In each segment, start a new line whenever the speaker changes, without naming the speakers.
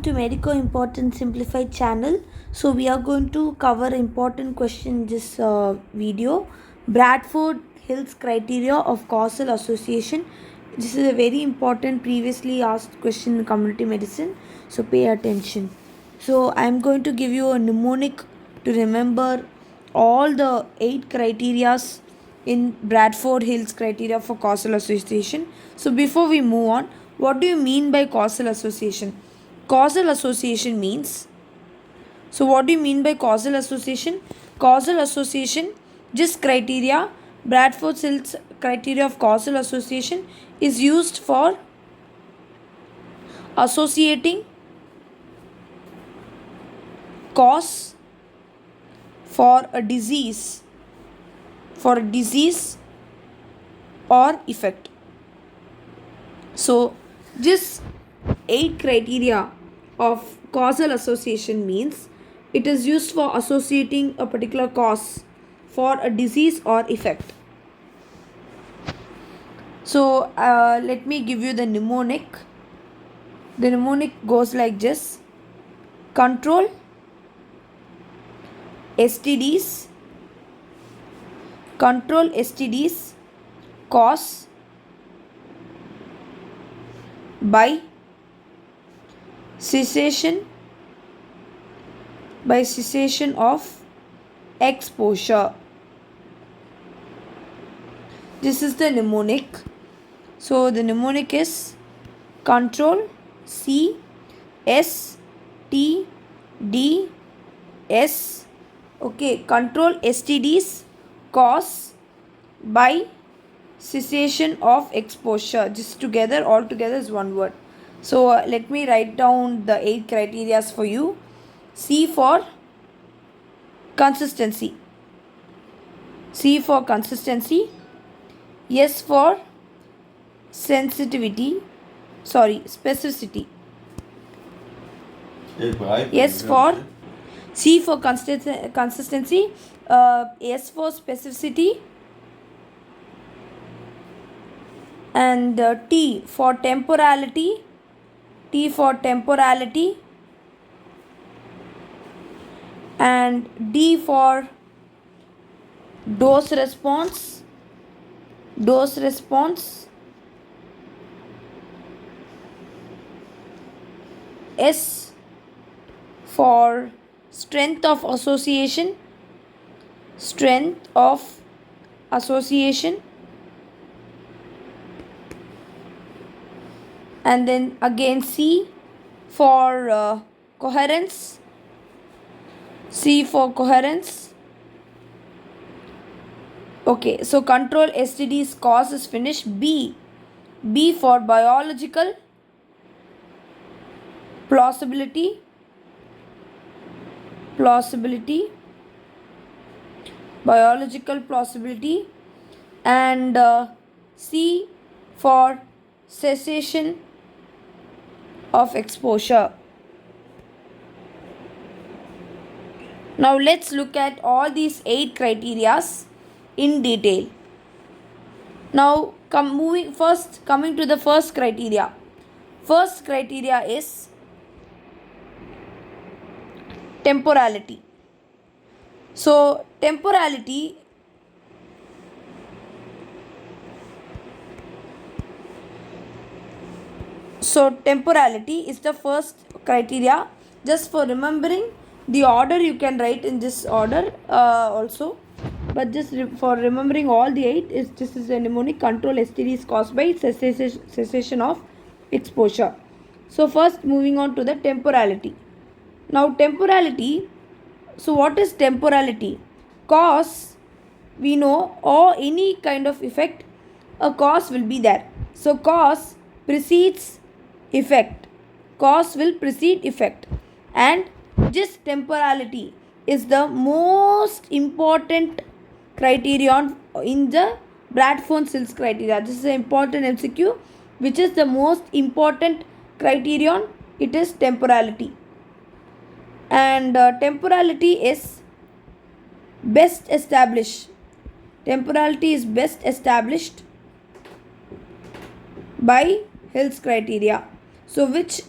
To Medico Important Simplified channel. So we are going to cover important question in this video. Bradford Hill's criteria of causal association. This is a very important previously asked question in community medicine. So pay attention. So I am going to give you a mnemonic to remember all the 8 criterias in Bradford Hill's criteria for causal association. So before we move on, what do you mean by causal association? Causal association means, so what do you mean by causal association? Causal association, this criteria, Bradford Hill's criteria of causal association is used for associating cause for a disease, or effect. So this 8 criteria of causal association means it is used for associating a particular cause for a disease or effect. So let me give you the mnemonic. The mnemonic goes like this: control STDs, cause by cessation of exposure. This is the mnemonic. So the mnemonic is control C S T D S. Okay, control STDs cause by cessation of exposure. This together, all together is one word. So let me write down the 8 criteria for you. C for consistency. S for specificity. S for C for consistency. S for specificity. And T for temporality. And D for dose response. S for strength of association. And then again C for coherence. Okay, so control STD's cause is finished. B for biological plausibility. And C for cessation of exposure. Now let's look at all these 8 criteria in detail. Now coming to the first criteria. First criteria is temporality. So temporality is the first criteria. Just for remembering the order, you can write in this order also, but just for remembering all the 8 this is a mnemonic: control STDs caused by cessation of exposure. So first, moving on to the temporality. Now temporality, so what is temporality? Cause, we know, or any kind of effect, a cause will be there. So cause precedes effect. And this temporality is the most important criterion in the Bradford-Hill's criteria. This is an important MCQ. Which is the most important criterion? It is temporality. And temporality is best established by Hill's criteria. So which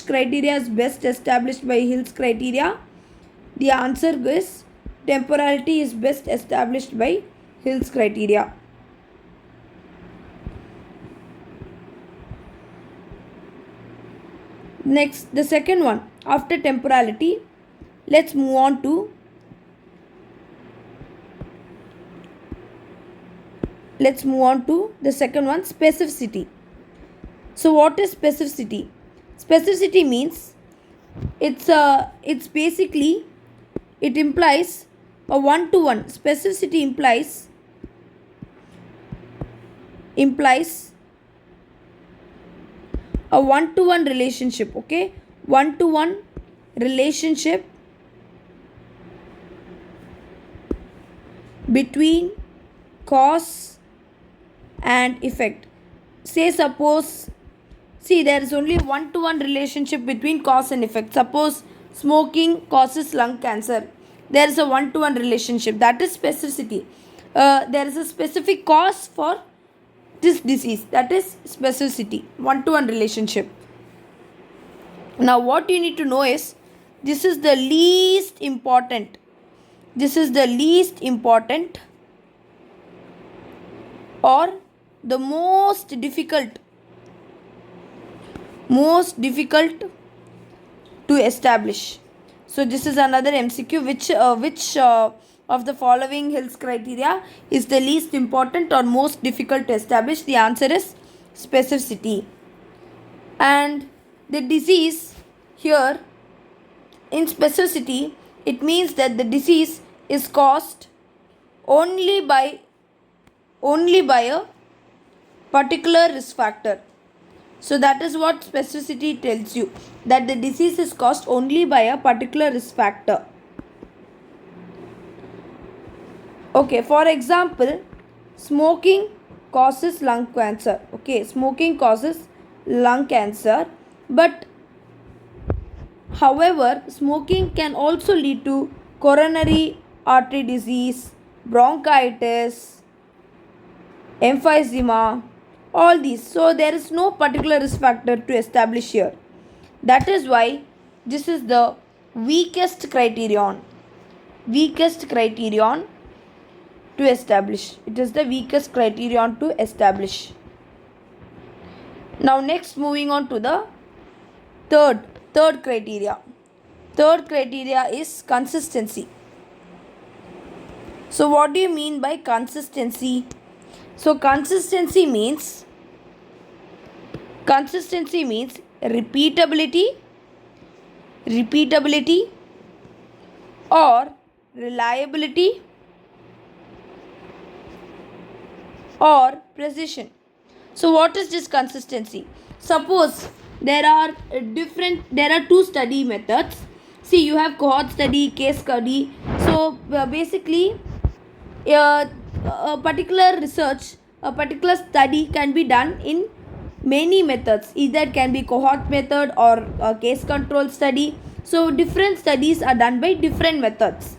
criteria is best established by Hill's criteria? The answer is temporality is best established by Hill's criteria. Next, the second one, after temporality, let's move on to the second one, specificity. So what is specificity? Specificity means it's basically, it implies a one-to-one. Specificity implies a one-to-one relationship. Okay, one-to-one relationship between cause and effect. Say suppose, see, there is only one-to-one relationship between cause and effect. Suppose smoking causes lung cancer. There is a one-to-one relationship. That is specificity. There is a specific cause for this disease. That is specificity. One-to-one relationship. Now what you need to know is, this is the least important. Or the most difficult to establish. So this is another MCQ. Which of the following Hill's criteria is the least important or most difficult to establish? The answer is specificity. And the disease here, in specificity, it means that the disease is caused only by a particular risk factor. So that is what specificity tells you, that the disease is caused only by a particular risk factor. Okay, for example, smoking causes lung cancer. Okay, smoking causes lung cancer, but however, smoking can also lead to coronary artery disease, bronchitis, emphysema, all these. So there is no particular risk factor to establish here. That is why this is the weakest criterion to establish. It is the weakest criterion to establish. Now next, moving on to the third criteria. Third criteria is consistency. So what do you mean by consistency? So consistency means repeatability or reliability or precision. So what is this consistency? Suppose there are two study methods. See, you have cohort study, case study. So basically, a particular study can be done in many methods. Either it can be cohort method or a case control study. So different studies are done by different methods.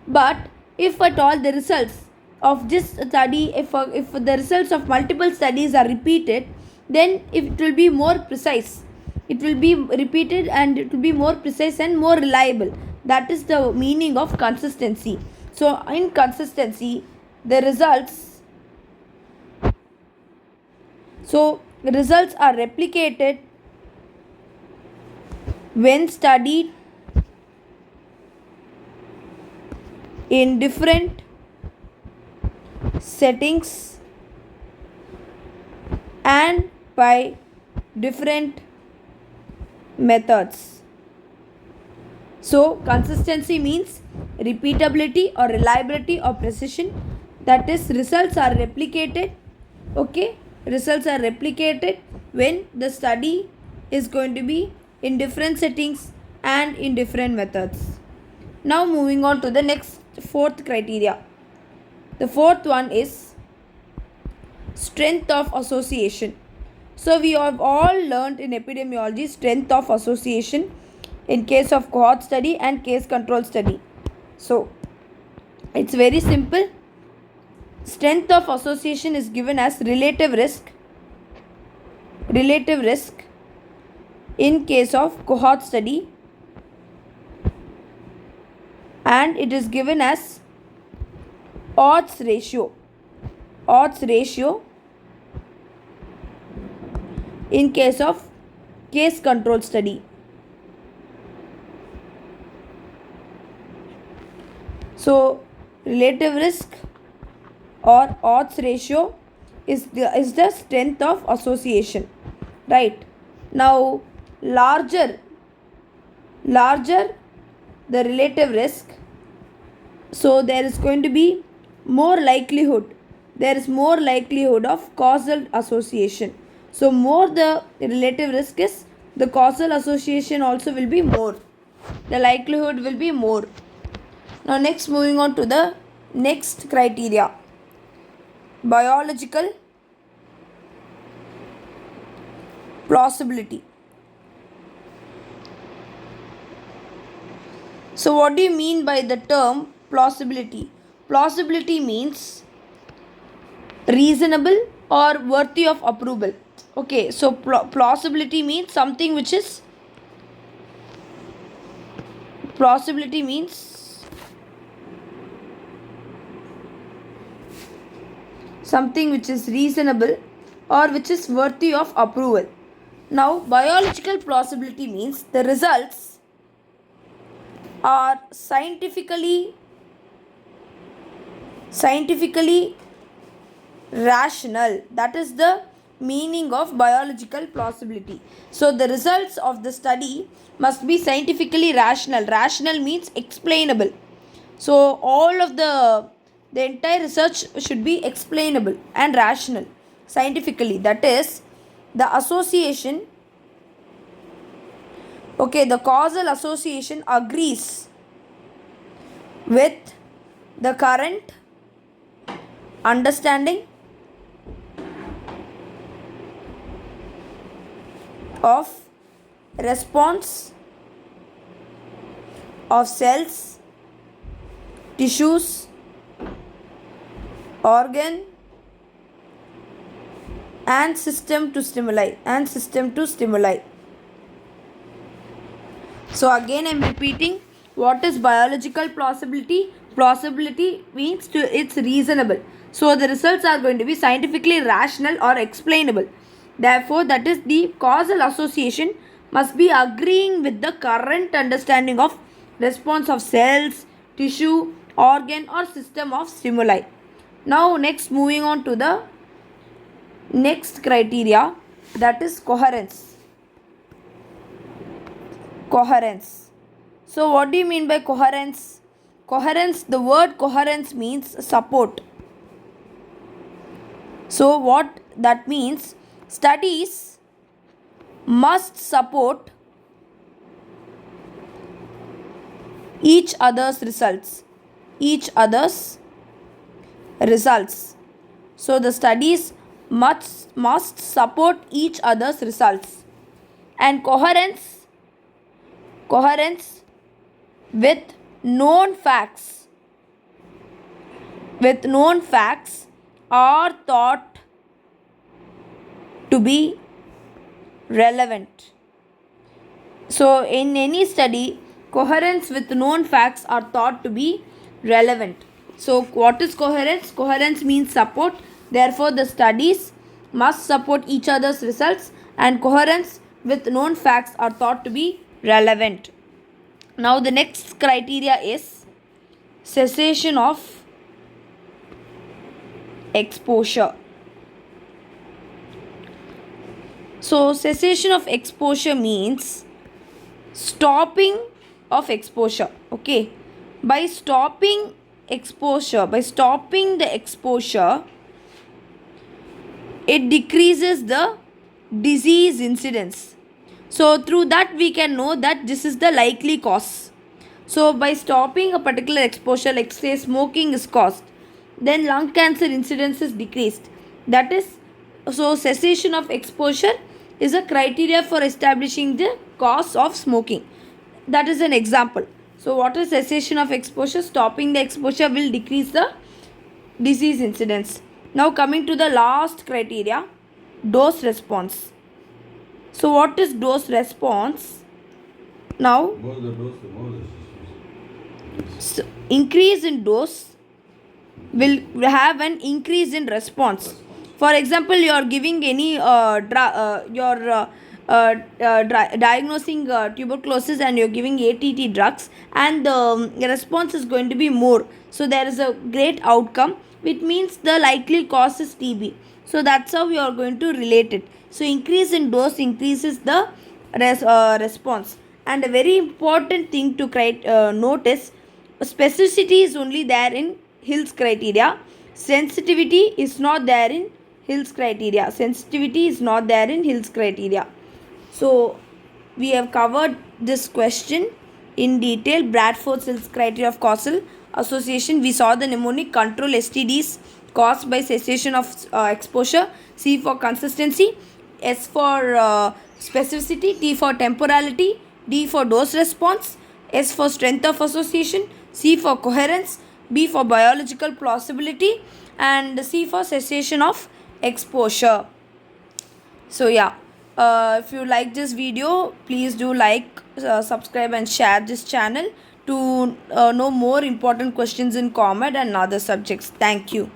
But if at all the results of this study, if the results of multiple studies are repeated, then it will be more precise. It will be repeated and it will be more precise and more reliable. That is the meaning of consistency. So in consistency, the results are replicated when studied in different settings and by different methods. So consistency means repeatability or reliability or precision. That is, results are replicated. Okay, results are replicated when the study is going to be in different settings and in different methods. Now moving on to the next fourth criteria. The fourth one is strength of association. So we have all learned in epidemiology strength of association in case of cohort study and case control study. So it's very simple. Strength of association is given as relative risk in case of cohort study, and it is given as odds ratio. Odds ratio in case of case control study. So relative risk or odds ratio is the strength of association, right? Now larger the relative risk, so there is going to be more likelihood, there is more likelihood of causal association. So more the relative risk is, the causal association also will be more, the likelihood will be more. Now next, moving on to the next criteria, biological plausibility. So what do you mean by the term plausibility? Plausibility means reasonable or worthy of approval. Okay, so plausibility means something which is reasonable or which is worthy of approval. Now biological plausibility means the results are scientifically rational. That is the meaning of biological plausibility. So the results of the study must be scientifically rational. Rational means explainable. So all of the entire research should be explainable and rational scientifically. That is the association, okay, the causal association agrees with the current understanding of response of cells, tissues, organ and system to stimuli. So again I am repeating, what is biological plausibility? Plausibility means it's reasonable. So the results are going to be scientifically rational or explainable. Therefore, that is the causal association must be agreeing with the current understanding of response of cells, tissue, organ or system of stimuli. Now next, moving on to the next criteria, that is coherence. So what do you mean by coherence? Coherence, the word coherence means support. So what that means, studies must support each other's results. So the studies must support each other's results. And coherence with known facts are thought to be relevant. So in any study, coherence with known facts are thought to be relevant. So what is coherence? Coherence means support. Therefore the studies must support each other's results, and coherence with known facts are thought to be relevant. Now the next criteria is cessation of exposure. So cessation of exposure means stopping of exposure. Okay, by stopping the exposure, it decreases the disease incidence. So through that we can know that this is the likely cause. So by stopping a particular exposure, like say smoking is caused, then lung cancer incidence is decreased. That is, so cessation of exposure is a criteria for establishing the cause of smoking. That is an example. So what is cessation of exposure? Stopping the exposure will decrease the disease incidence. Now coming to the last criteria, dose response. So what is dose response? Now,
More the dose, the more the system.
so increase in dose will have an increase in response. For example, you are giving any you're diagnosing tuberculosis and you're giving ATT drugs, and the response is going to be more. So there is a great outcome, which means the likely cause is TB. So that's how we are going to relate it. So increase in dose increases the response. And a very important thing to notice, specificity is only there in Hill's criteria. Sensitivity is not there in Hill's criteria. Sensitivity is not there in Hill's criteria. So we have covered this question in detail. Bradford's Hill's criteria of causal association. We saw the mnemonic control STDs caused by cessation of exposure. C for consistency. S for specificity. T for temporality. D for dose response. S for strength of association. C for coherence. B for biological plausibility. And C for cessation of exposure. So yeah, if you like this video, please do like, subscribe and share this channel to know more important questions in COMED and other subjects. Thank you.